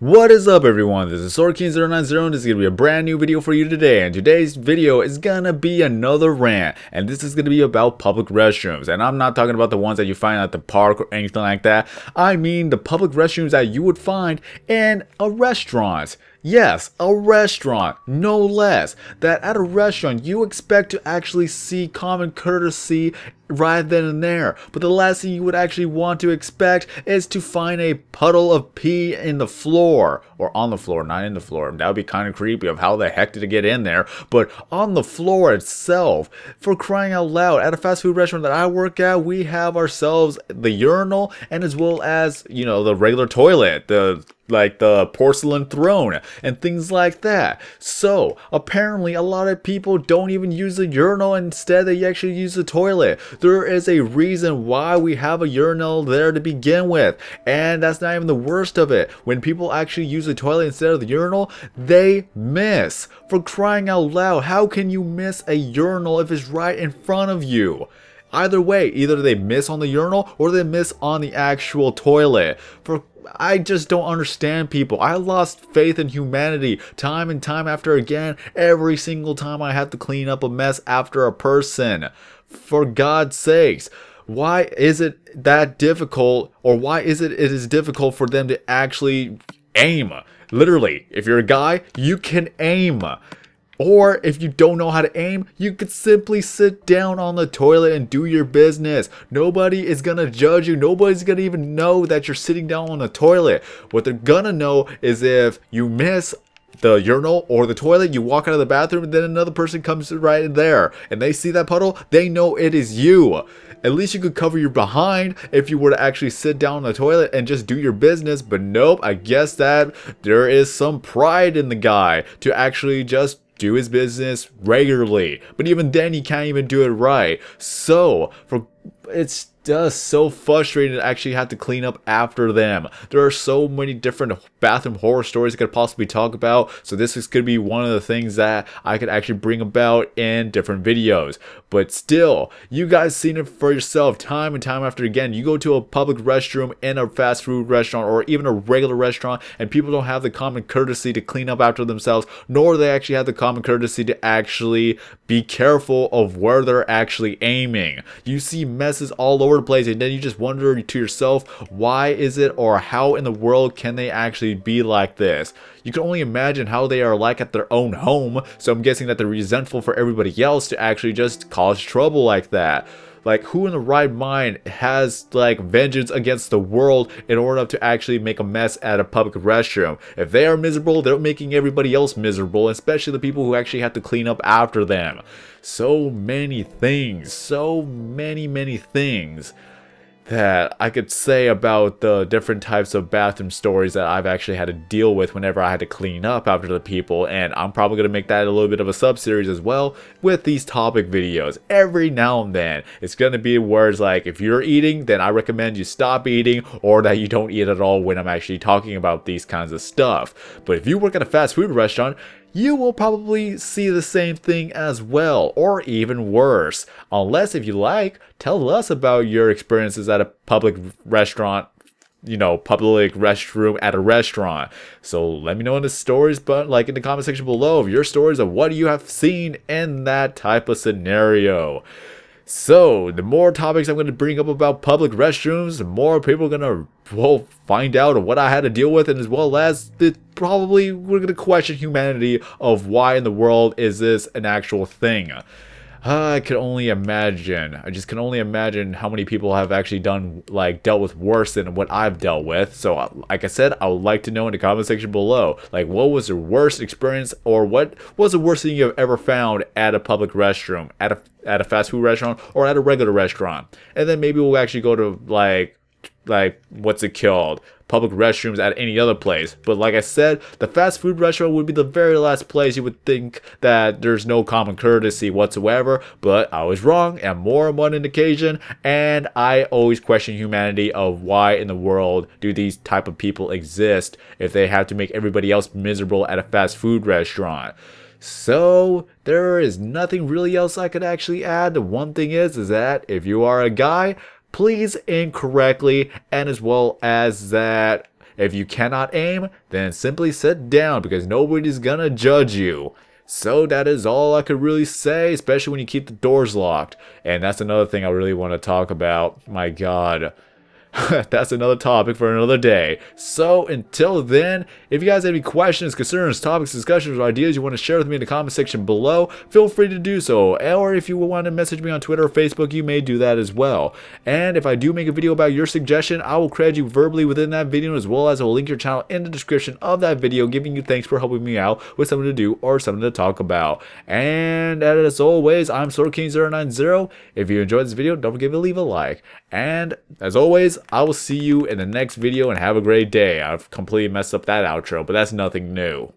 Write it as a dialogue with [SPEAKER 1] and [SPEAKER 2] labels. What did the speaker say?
[SPEAKER 1] What is up, everyone? This is SwordKing090 and this is going to be a brand new video for you today. And today's video is going to be another rant. And this is going to be about public restrooms. And I'm not talking about the ones that you find at the park or anything like that. I mean the public restrooms that you would find in a restaurant. Yes, a restaurant, no less. That at a restaurant, you expect to actually see common courtesy right then and there. But the last thing you would actually want to expect is to find a puddle of pee in the floor. Or on the floor, not in the floor. That would be kind of creepy of how the heck did it get in there. But on the floor itself, for crying out loud, at a fast food restaurant that I work at, we have ourselves the urinal and as well as, you know, the regular toilet, like the porcelain throne and things like that. So apparently a lot of people don't even use the urinal. Instead they actually use the toilet. There is a reason why we have a urinal there to begin with, and that's not even the worst of it. When people actually use the toilet instead of the urinal, they miss. For crying out loud, how can you miss a urinal if it's right in front of you? Either way, either they miss on the urinal or they miss on the actual toilet. I just don't understand people. I lost faith in humanity time and time after again. Every single time I have to clean up a mess after a person. For God's sakes, why is it that difficult, or why is it difficult for them to actually aim? Literally, if you're a guy, you can aim. Or if you don't know how to aim, you could simply sit down on the toilet and do your business. Nobody is gonna judge you. Nobody's gonna even know that you're sitting down on the toilet. What they're gonna know is if you miss the urinal or the toilet, you walk out of the bathroom and then another person comes right in there and they see that puddle, they know it is you. At least you could cover your behind if you were to actually sit down on the toilet and just do your business. But nope, I guess that there is some pride in the guy to actually just do his business regularly. But even then, he can't even do it right. So, it's just so frustrating to actually have to clean up after them. There are so many different bathroom horror stories I could possibly talk about, so this is going to be one of the things that I could actually bring about in different videos. But still, you guys seen it for yourself time and time after again. You go to a public restroom in a fast food restaurant or even a regular restaurant and people don't have the common courtesy to clean up after themselves, nor do they actually have the common courtesy to actually be careful of where they're actually aiming. You see messes all over the place and then you just wonder to yourself, why is it, or how in the world can they actually be like this? You can only imagine how they are like at their own home, so I'm guessing that they're resentful for everybody else to actually just cause trouble like that. Like, who in the right mind has like vengeance against the world in order to actually make a mess at a public restroom? If they are miserable, they're making everybody else miserable, especially the people who actually have to clean up after them. So many things, so many things that I could say about the different types of bathroom stories that I've actually had to deal with whenever I had to clean up after the people, and I'm probably going to make that a little bit of a sub-series as well with these topic videos. Every now and then, it's going to be words like, if you're eating, then I recommend you stop eating, or that you don't eat at all when I'm actually talking about these kinds of stuff. But if you work at a fast food restaurant, you will probably see the same thing as well, or even worse. Unless, if you like, tell us about your experiences at a public restaurant, you know, public restroom at a restaurant. So let me know in the stories, but like in the comment section below, of your stories of what you have seen in that type of scenario. So, the more topics I'm going to bring up about public restrooms, the more people are going to find out what I had to deal with, and as well as we're going to question humanity of why in the world is this an actual thing. I can only imagine. I just can only imagine how many people have actually dealt with worse than what I've dealt with. So, like I said, I would like to know in the comment section below, like, what was your worst experience, or what was the worst thing you've ever found at a public restroom, at a fast food restaurant, or at a regular restaurant? And then maybe we'll actually go to like what's it called, public restrooms at any other place. But like I said, the fast food restaurant would be the very last place you would think that there's no common courtesy whatsoever. But I was wrong, and more on one occasion, and I always question humanity of why in the world do these type of people exist if they have to make everybody else miserable at a fast food restaurant. So there is nothing really else I could actually add. The one thing is that if you are a guy, please incorrectly, and as well as that If you cannot aim, then simply sit down because nobody's gonna judge you. So that is all I could really say, especially when you keep the doors locked. And that's another thing I really want to talk about. My God. That's another topic for another day. So until then, if you guys have any questions, concerns, topics, discussions, or ideas you want to share with me in the comment section below, feel free to do so. Or if you want to message me on Twitter or Facebook, you may do that as well. And if I do make a video about your suggestion, I will credit you verbally within that video, as well as I will link your channel in the description of that video, giving you thanks for helping me out with something to do or something to talk about. And as always, I'm SwordKing090. If you enjoyed this video, don't forget to leave a like. And as always, I will see you in the next video and have a great day. I've completely messed up that outro, but that's nothing new.